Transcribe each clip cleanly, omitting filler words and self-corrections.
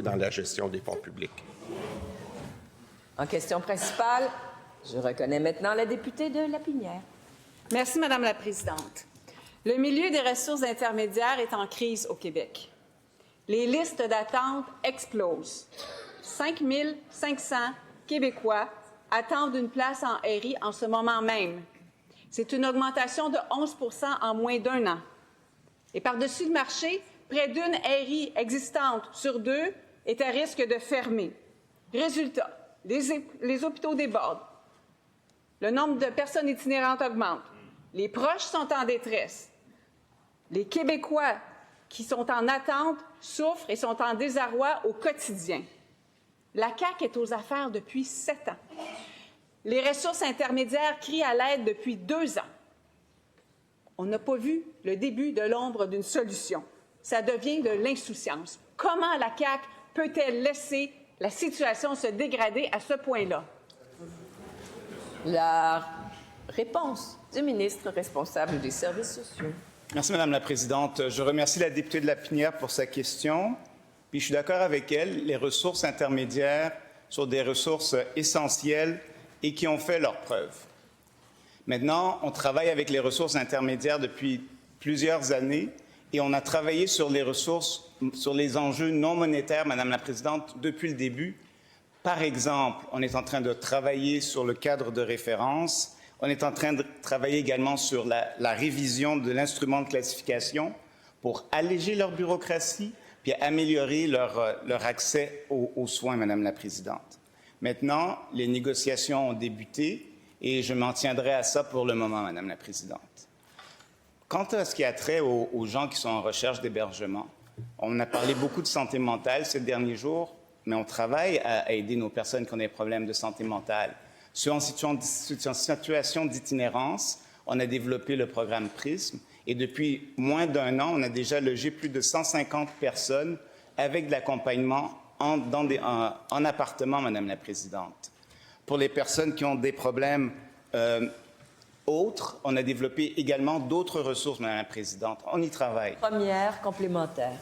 dans la gestion des fonds publics. En question principale, je reconnais maintenant la députée de Lapinière. Merci, Madame la Présidente. Le milieu des ressources intermédiaires est en crise au Québec. Les listes d'attente explosent. 5 500 Québécois attendent une place en RI en ce moment même. C'est une augmentation de 11 % en moins d'un an. Et par-dessus le marché, près d'une RI existante sur deux est à risque de fermer. Résultat, les hôpitaux débordent. Le nombre de personnes itinérantes augmente. Les proches sont en détresse. Les Québécois qui sont en attente souffrent et sont en désarroi au quotidien. La CAQ est aux affaires depuis 7 ans. Les ressources intermédiaires crient à l'aide depuis 2 ans. On n'a pas vu le début de l'ombre d'une solution. Ça devient de l'insouciance. Comment la CAQ peut-elle laisser la situation se dégrader à ce point-là? La réponse du ministre responsable des services sociaux. Merci, Madame la Présidente. Je remercie la députée de Lapinière pour sa question. Puis je suis d'accord avec elle, les ressources intermédiaires sont des ressources essentielles et qui ont fait leurs preuves. Maintenant, on travaille avec les ressources intermédiaires depuis plusieurs années et on a travaillé sur les ressources, sur les enjeux non monétaires, Madame la Présidente, depuis le début. Par exemple, on est en train de travailler sur le cadre de référence. On est en train de travailler également sur la révision de l'instrument de classification pour alléger leur bureaucratie puis améliorer leur accès aux soins, Madame la Présidente. Maintenant, les négociations ont débuté et je m'en tiendrai à ça pour le moment, Madame la Présidente. Quant à ce qui a trait aux gens qui sont en recherche d'hébergement, on a parlé beaucoup de santé mentale ces derniers jours, mais on travaille à aider nos personnes qui ont des problèmes de santé mentale. Ceux en situation d'itinérance, on a développé le programme PRISM et depuis moins d'1 an, on a déjà logé plus de 150 personnes avec de l'accompagnement en appartement, Madame la Présidente. Pour les personnes qui ont des problèmes autres, on a développé également d'autres ressources, Madame la Présidente. On y travaille. Première complémentaire.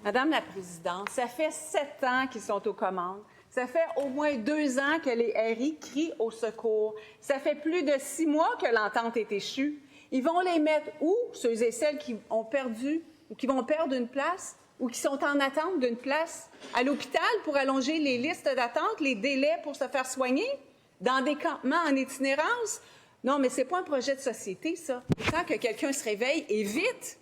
Madame la Présidente, ça fait 7 ans qu'ils sont aux commandes. Ça fait au moins 2 ans que les RI crient au secours. Ça fait plus de 6 mois que l'entente est échue. Ils vont les mettre où, ceux et celles qui ont perdu ou qui vont perdre une place ou qui sont en attente d'une place? À l'hôpital pour allonger les listes d'attente, les délais pour se faire soigner? Dans des campements en itinérance? Non, mais c'est pas un projet de société, ça. Il faut que quelqu'un se réveille et vite.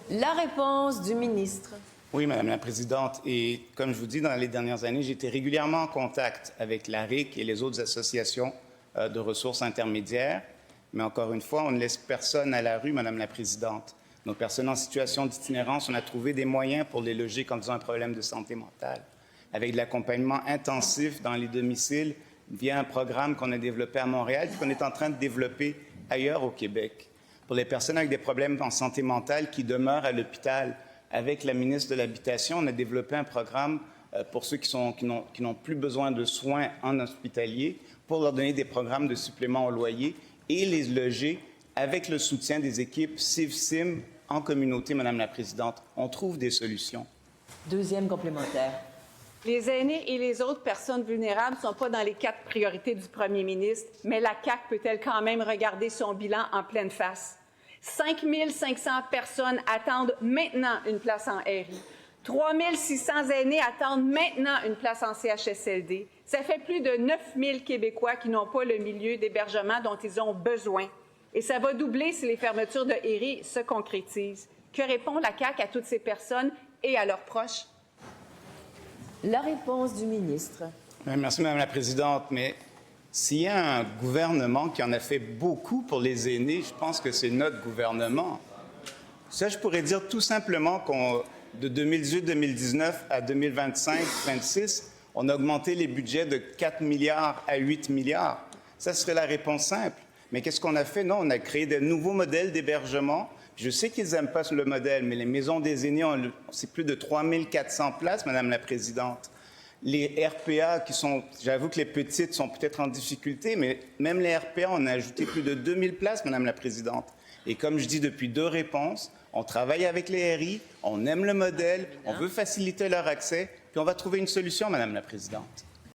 La réponse du ministre. Oui, Madame la Présidente. Et comme je vous dis, dans les dernières années, j'ai été régulièrement en contact avec la RIC et les autres associations de ressources intermédiaires. Mais encore une fois, on ne laisse personne à la rue, Madame la Présidente. Nos personnes en situation d'itinérance, on a trouvé des moyens pour les loger quand ils ont un problème de santé mentale, avec de l'accompagnement intensif dans les domiciles via un programme qu'on a développé à Montréal et qu'on est en train de développer ailleurs au Québec. Pour les personnes avec des problèmes en santé mentale qui demeurent à l'hôpital, avec la ministre de l'Habitation, on a développé un programme pour ceux qui n'ont plus besoin de soins en hospitalier, pour leur donner des programmes de supplément au loyer et les loger avec le soutien des équipes CIV-SIM en communauté, Madame la Présidente. On trouve des solutions. Deuxième complémentaire. Les aînés et les autres personnes vulnérables ne sont pas dans les 4 priorités du premier ministre, mais la CAQ peut-elle quand même regarder son bilan en pleine face? 5 500 personnes attendent maintenant une place en RI. 3 600 aînés attendent maintenant une place en CHSLD. Ça fait plus de 9 000 Québécois qui n'ont pas le milieu d'hébergement dont ils ont besoin. Et ça va doubler si les fermetures de RI se concrétisent. Que répond la CAQ à toutes ces personnes et à leurs proches? La réponse du ministre. Merci, Madame la Présidente. Mais s'il y a un gouvernement qui en a fait beaucoup pour les aînés, je pense que c'est notre gouvernement. Ça, je pourrais dire tout simplement qu'on, de 2018-2019 à 2025-26, on a augmenté les budgets de 4 milliards à 8 milliards. Ça serait la réponse simple. Mais qu'est-ce qu'on a fait? Non, on a créé de nouveaux modèles d'hébergement. Je sais qu'ils n'aiment pas le modèle, mais les maisons des aînés, c'est plus de 3 400 places, Madame la Présidente. Les RPA qui sont, j'avoue que les petites sont peut-être en difficulté, mais même les RPA, on a ajouté plus de 2 000 places, Madame la Présidente. Et comme je dis depuis 2 réponses, On travaille avec les RI, on aime le modèle, on veut faciliter leur accès, puis on va trouver une solution, Madame la Présidente.